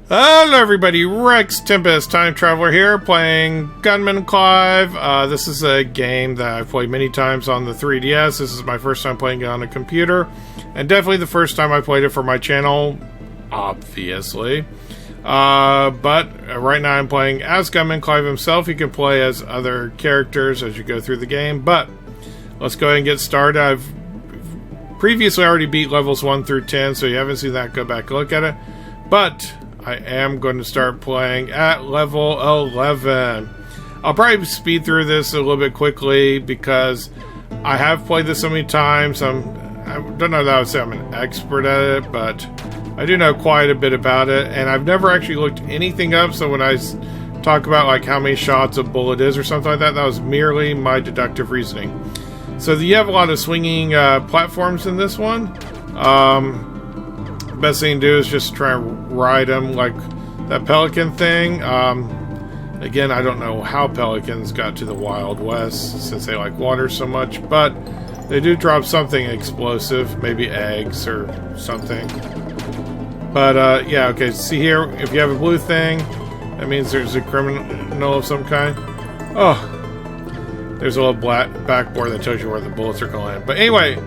Hello everybody, RexTempus, Time Traveler here, playing Gunman Clive. This is a game that I've played many times on the 3DS. This is my first time playing it on a computer, and definitely the first time I played it for my channel, obviously. But right now I'm playing as Gunman Clive himself. You can play as other characters as you go through the game, but let's go ahead and get started. I've previously already beat levels 1 through 10, so you haven't seen that, go back and look at it. But I am going to start playing at level 11. I'll probably speed through this a little bit quickly because I have played this so many times. I don't know that I would say I'm an expert at it, but I do know quite a bit about it, and I've never actually looked anything up, so when I talk about like how many shots a bullet is or something like that, that was merely my deductive reasoning. So you have a lot of swinging platforms in this one. Best thing to do is just try and ride them like that pelican thing. Again, I don't know how pelicans got to the Wild West since they like water so much, but they do drop something explosive, maybe eggs or something. But yeah, okay, see here, if you have a blue thing, that means there's a criminal of some kind. Oh, there's a little black backboard that tells you where the bullets are going. But anyway,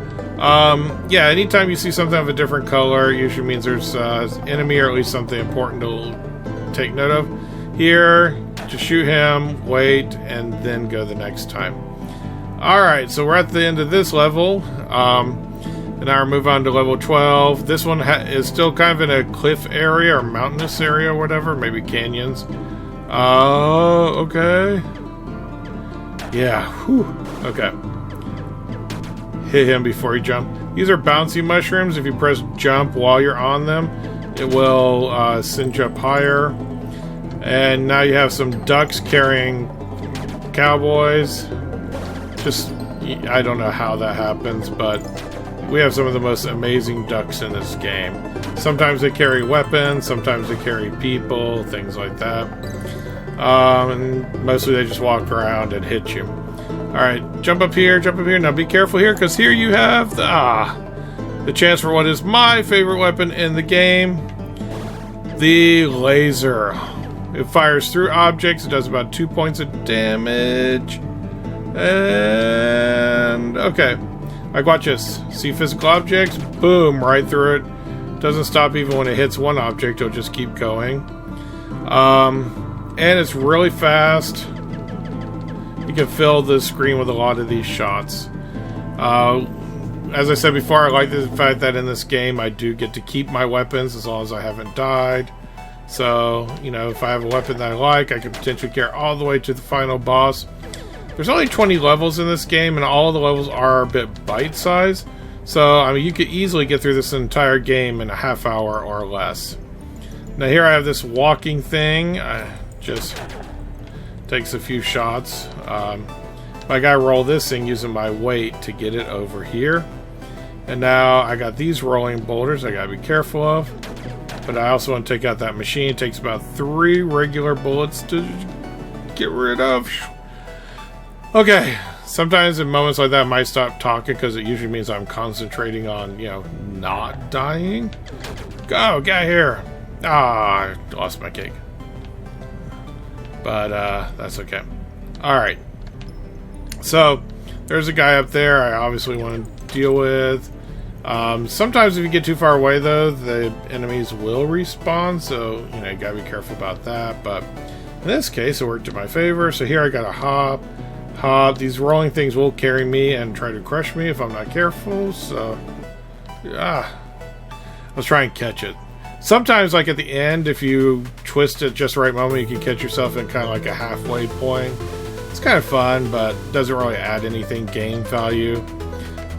yeah, anytime you see something of a different color, usually means there's enemy or at least something important to take note of. Here, just shoot him, wait, and then go the next time. Alright, so we're at the end of this level. And now we're move on to level 12. This one is still kind of in a cliff area or mountainous area or whatever, maybe canyons. Oh, okay. Yeah, whew, okay. Hit him before you jump. These are bouncy mushrooms. If you press jump while you're on them, it will send you up higher. And now you have some ducks carrying cowboys. Just, I don't know how that happens, but we have some of the most amazing ducks in this game. Sometimes they carry weapons, sometimes they carry people, things like that. And mostly they just walk around and hit you. Alright, jump up here. Now be careful here, because here you have the chance for what is my favorite weapon in the game. The laser. It fires through objects. It does about 2 points of damage. And okay. Like, watch this. See physical objects? Boom, right through it. Doesn't stop even when it hits one object. It'll just keep going. And it's really fast. You can fill the screen with a lot of these shots. As I said before, I like the fact that in this game I do get to keep my weapons as long as I haven't died. So, you know, if I have a weapon that I like, I can potentially carry all the way to the final boss. There's only 20 levels in this game, and all the levels are a bit bite-sized. So, I mean, you could easily get through this entire game in a half hour or less. Now here I have this walking thing. Just takes a few shots. I gotta roll this thing using my weight to get it over here. And now I got these rolling boulders I gotta be careful of. But I also want to take out that machine. It takes about 3 regular bullets to get rid of. Okay, sometimes in moments like that I might stop talking because it usually means I'm concentrating on, you know, not dying. Go, get here. Ah, I lost my cake. But that's okay. Alright. So, there's a guy up there I obviously want to deal with. Sometimes if you get too far away though, the enemies will respawn, so you know, you gotta be careful about that. But in this case it worked in my favor. So here I gotta hop. These rolling things will carry me and try to crush me if I'm not careful. So let's try and catch it. Sometimes like at the end, if you twist it just the right moment, you can catch yourself in kind of like a halfway point. It's kind of fun, but doesn't really add anything game value.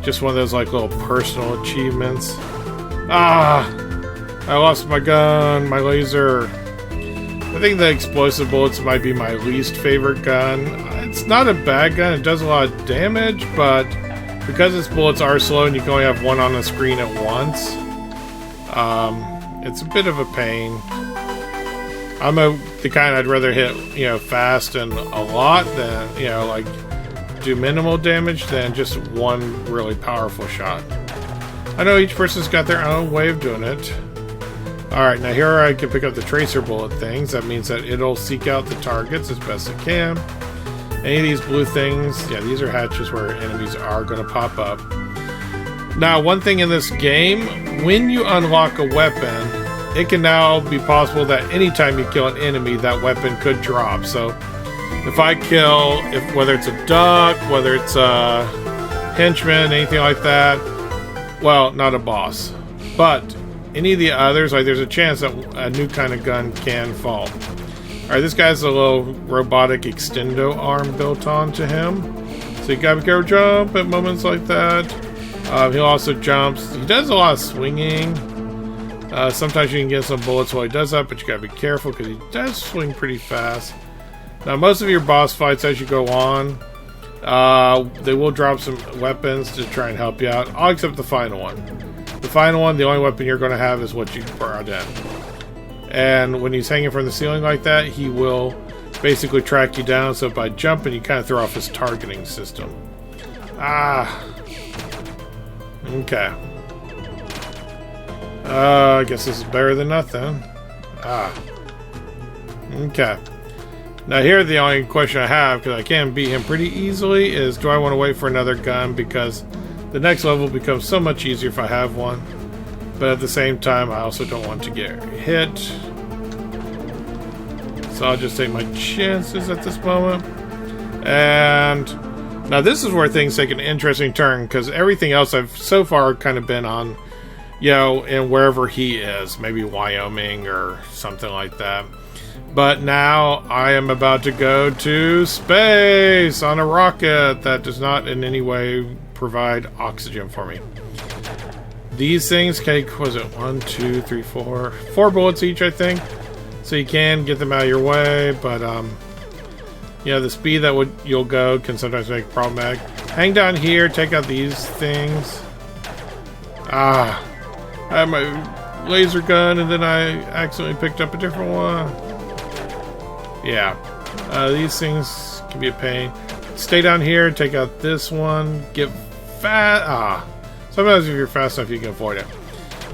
Just one of those like little personal achievements. I lost my gun, my laser. I think the explosive bullets might be my least favorite gun. It's not a bad gun, it does a lot of damage, but because its bullets are slow and you can only have one on the screen at once, it's a bit of a pain. I'm the kind I'd rather hit, you know, fast and a lot than, you know, like do minimal damage than just one really powerful shot. I know each person's got their own way of doing it. Alright, now here I can pick up the tracer bullet things. That means that it'll seek out the targets as best it can. Any of these blue things, yeah, these are hatches where enemies are going to pop up. Now, one thing in this game, when you unlock a weapon, it can now be possible that anytime you kill an enemy, that weapon could drop. So, if I kill, whether it's a duck, whether it's a henchman, anything like that, well, not a boss, but any of the others, like there's a chance that a new kind of gun can fall. Alright, this guy's a little robotic extendo arm built onto him. So you gotta be careful, jump at moments like that. He also jumps. He does a lot of swinging. Sometimes you can get some bullets while he does that, but you gotta be careful because he does swing pretty fast. Now, most of your boss fights as you go on, they will drop some weapons to try and help you out, all except the final one. The final one, the only weapon you're going to have is what you brought in. And when he's hanging from the ceiling like that, he will basically track you down, so by jumping, you kind of throw off his targeting system. Ah. Okay. I guess this is better than nothing. Ah. Okay. Now here, the only question I have, because I can beat him pretty easily, is do I want to wait for another gun? Because the next level becomes so much easier if I have one. But at the same time, I also don't want to get hit. So I'll just take my chances at this moment. And now this is where things take an interesting turn, because everything else I've so far kind of been on, you know, in wherever he is. Maybe Wyoming or something like that. But now I am about to go to space on a rocket that does not in any way provide oxygen for me. These things take, was it 1, 2, 3, 4 bullets each, I think. So you can get them out of your way, but yeah, the speed that you'll go can sometimes make it problematic. Hang down here, take out these things. Ah, I have my laser gun, and then I accidentally picked up a different one. Yeah, these things can be a pain. Stay down here, take out this one, get fast. Ah, sometimes if you're fast enough, you can avoid it.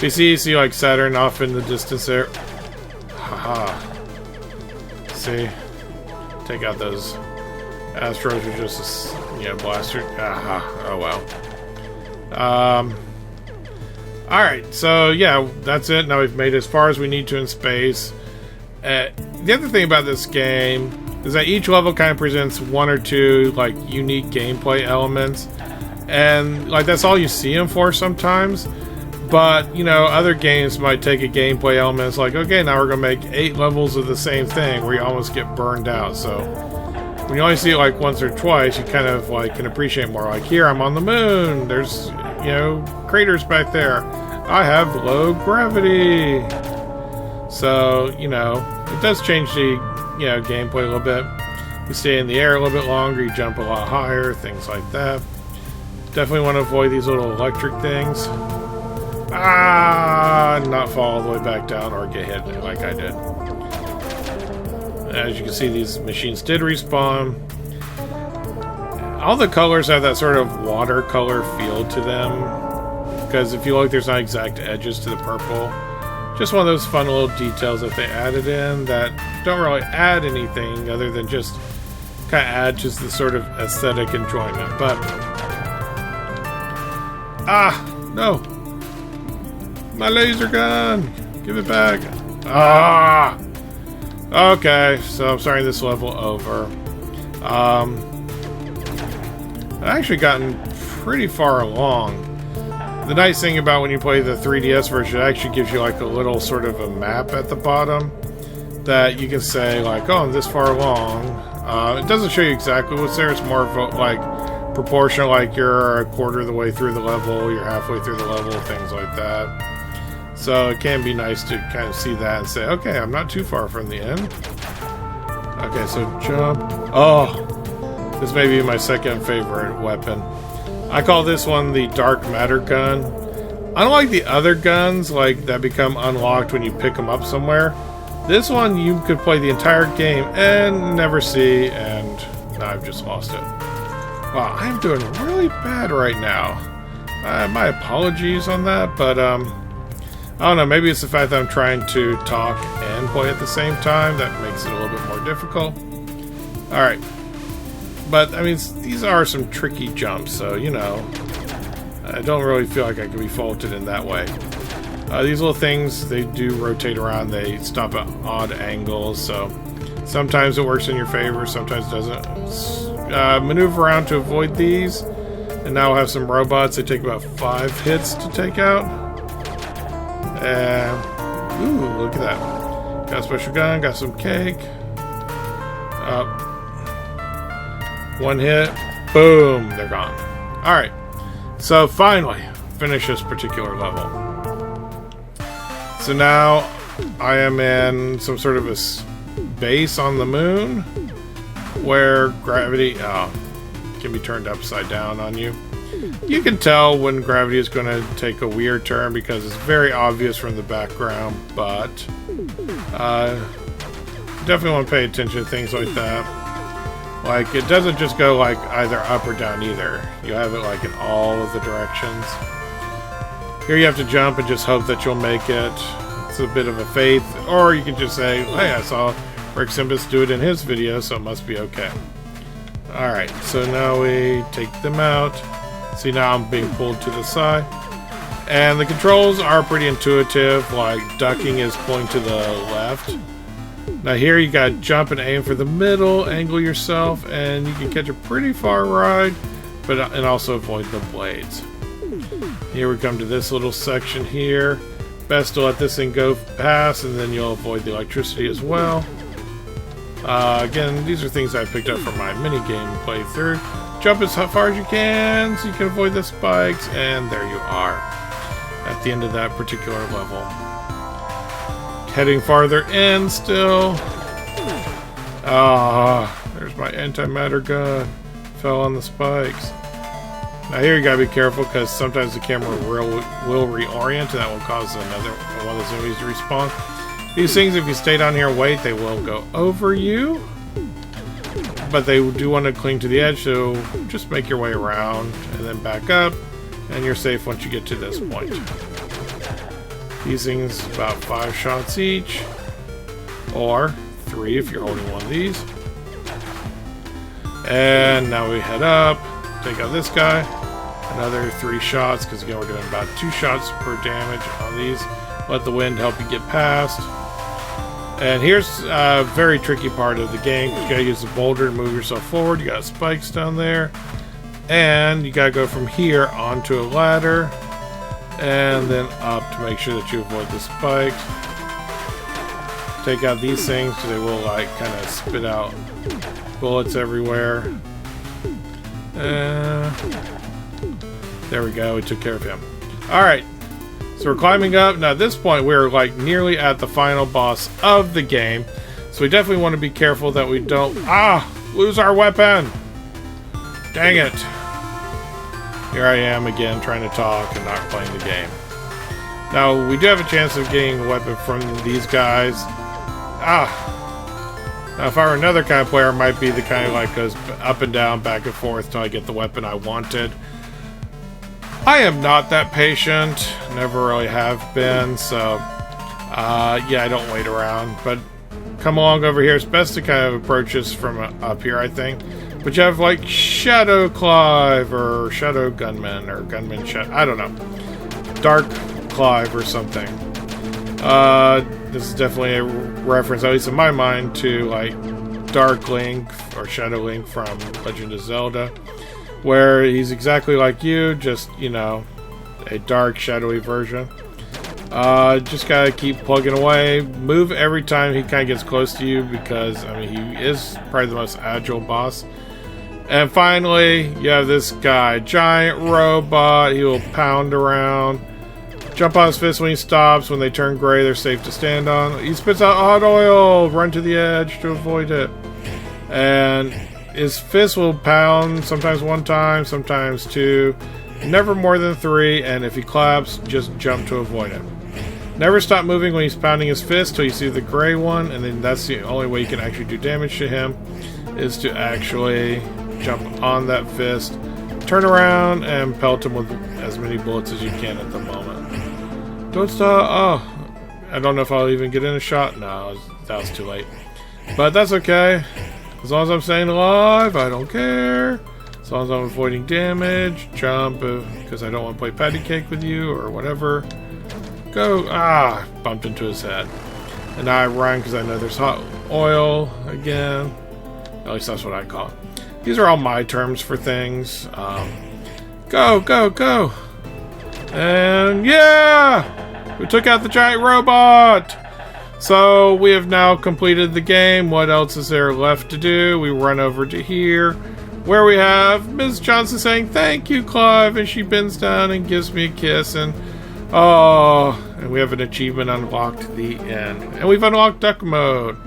You see like Saturn off in the distance there. Haha. See, take out those Astros are just a blaster. Aha. Oh well. All right. So yeah, that's it. Now we've made it as far as we need to in space. The other thing about this game is that each level kind of presents one or two like unique gameplay elements, and like that's all you see them for sometimes. But you know, other games might take a gameplay element. It's like, okay, now we're gonna make 8 levels of the same thing, where you almost get burned out. So when you only see it like once or twice, you kind of like can appreciate more. Like here, I'm on the moon. There's craters back there. I have low gravity. So, it does change the, gameplay a little bit. You stay in the air a little bit longer, you jump a lot higher, things like that. Definitely want to avoid these little electric things. Not fall all the way back down or get hit like I did. As you can see, these machines did respawn. All the colors have that sort of watercolor feel to them. Because if you look, there's not exact edges to the purple. Just one of those fun little details that they added in that don't really add anything other than just kind of add just the sort of aesthetic enjoyment. But no, my laser gun, give it back. Okay, so I'm starting this level over. I've actually gotten pretty far along. The nice thing about when you play the 3DS version, it actually gives you like a little sort of a map at the bottom that you can say like, oh, I'm this far along. It doesn't show you exactly what's there. It's more of a, like proportional, like you're a quarter of the way through the level, you're halfway through the level, things like that. So it can be nice to kind of see that and say, okay, I'm not too far from the end. Okay, so jump. Oh, this may be my second favorite weapon. I call this one the Dark Matter gun. Unlike the other guns, like that become unlocked when you pick them up somewhere, this one you could play the entire game and never see, and now I've just lost it. Wow, I'm doing really bad right now. My apologies on that, but I don't know, maybe it's the fact that I'm trying to talk and play at the same time that makes it a little bit more difficult. Alright. But, I mean, these are some tricky jumps, so, you know, I don't really feel like I can be faulted in that way. These little things, they do rotate around, they stop at odd angles, so sometimes it works in your favor, sometimes it doesn't. Maneuver around to avoid these, and now we'll have some robots. They take about 5 hits to take out. And, ooh, look at that. Got a special gun, got some cake. One hit, boom, they're gone. Alright, so finally, finish this particular level. So now, I am in some sort of a base on the moon, where gravity can be turned upside down on you. You can tell when gravity is going to take a weird turn because it's very obvious from the background, but definitely want to pay attention to things like that. Like, it doesn't just go like either up or down either. You have it like in all of the directions. Here you have to jump and just hope that you'll make it. It's a bit of a faith. Or you can just say, hey, I saw RexTempus do it in his video, so it must be okay. Alright, so now we take them out. See, now I'm being pulled to the side. And the controls are pretty intuitive, like ducking is pulling to the left. Now here you gotta jump and aim for the middle, angle yourself, and you can catch a pretty far ride, and also avoid the blades. Here we come to this little section here. Best to let this thing go past, and then you'll avoid the electricity as well. Again, these are things I picked up from my minigame playthrough. Jump as far as you can so you can avoid the spikes, and there you are at the end of that particular level. Heading farther in still. There's my antimatter gun. Fell on the spikes. Now here you gotta be careful because sometimes the camera will reorient, and that will cause another one of those enemies to respawn. These things, if you stay down here and wait, they will go over you. But they do want to cling to the edge, so just make your way around and then back up, and you're safe once you get to this point. These things, about 5 shots each, or 3 if you're holding one of these. And now we head up, take out this guy, another 3 shots, because again we're doing about 2 shots per damage on these. Let the wind help you get past. And here's a very tricky part of the game. You gotta use the boulder to move yourself forward. You got spikes down there. And you gotta go from here onto a ladder. And then up to make sure that you avoid the spikes. Take out these things because they will like kind of spit out bullets everywhere. There we go, we took care of him. Alright, so we're climbing up. Now at this point we're like nearly at the final boss of the game. So we definitely want to be careful that we don't lose our weapon. Dang it. Here I am again trying to talk and not playing the game. Now we do have a chance of getting a weapon from these guys. Now if I were another kind of player, it might be the kind of like goes up and down, back and forth till I get the weapon I wanted. I am not that patient, never really have been, so yeah, I don't wait around, but come along over here. It's best to kind of approach this from up here, I think. But you have like Shadow Clive or Shadow Gunman or Gunman Shadow, I don't know, Dark Clive or something. This is definitely a reference, at least in my mind, to like Dark Link or Shadow Link from Legend of Zelda, where he's exactly like you, just, you know, a dark, shadowy version. Just gotta keep plugging away. Move every time he kind of gets close to you because, I mean, he is probably the most agile boss. And finally, you have this guy, giant robot. He will pound around. Jump on his fist when he stops. When they turn gray, they're safe to stand on. He spits out hot oil. Run to the edge to avoid it. And his fist will pound, sometimes 1 time, sometimes 2. Never more than 3, and if he claps, just jump to avoid him. Never stop moving when he's pounding his fist till you see the gray one, and then that's the only way you can actually do damage to him, is to actually jump on that fist, turn around, and pelt him with as many bullets as you can at the moment. Don't stop. Oh, I don't know if I'll even get in a shot. No, that was too late. But that's okay. As long as I'm staying alive, I don't care. As long as I'm avoiding damage, jump, because I don't want to play patty cake with you or whatever. Go. Ah, bumped into his head. And now I run because I know there's hot oil again. At least that's what I call it. These are all my terms for things. Go, go, go. And yeah! We took out the giant robot! So we have now completed the game. What else is there left to do? We run over to here, where we have Ms. Johnson saying, "Thank you, Clive," and she bends down and gives me a kiss, and oh, and we have an achievement unlocked, the end. And we've unlocked duck mode.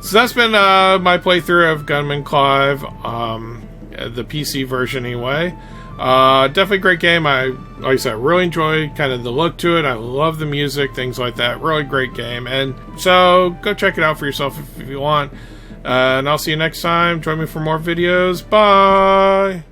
So that's been my playthrough of Gunman Clive, the PC version anyway. Definitely a great game. Like I said, I really enjoy kind of the look to it. I love the music, things like that. Really great game. And so go check it out for yourself if you want. And I'll see you next time. Join me for more videos. Bye!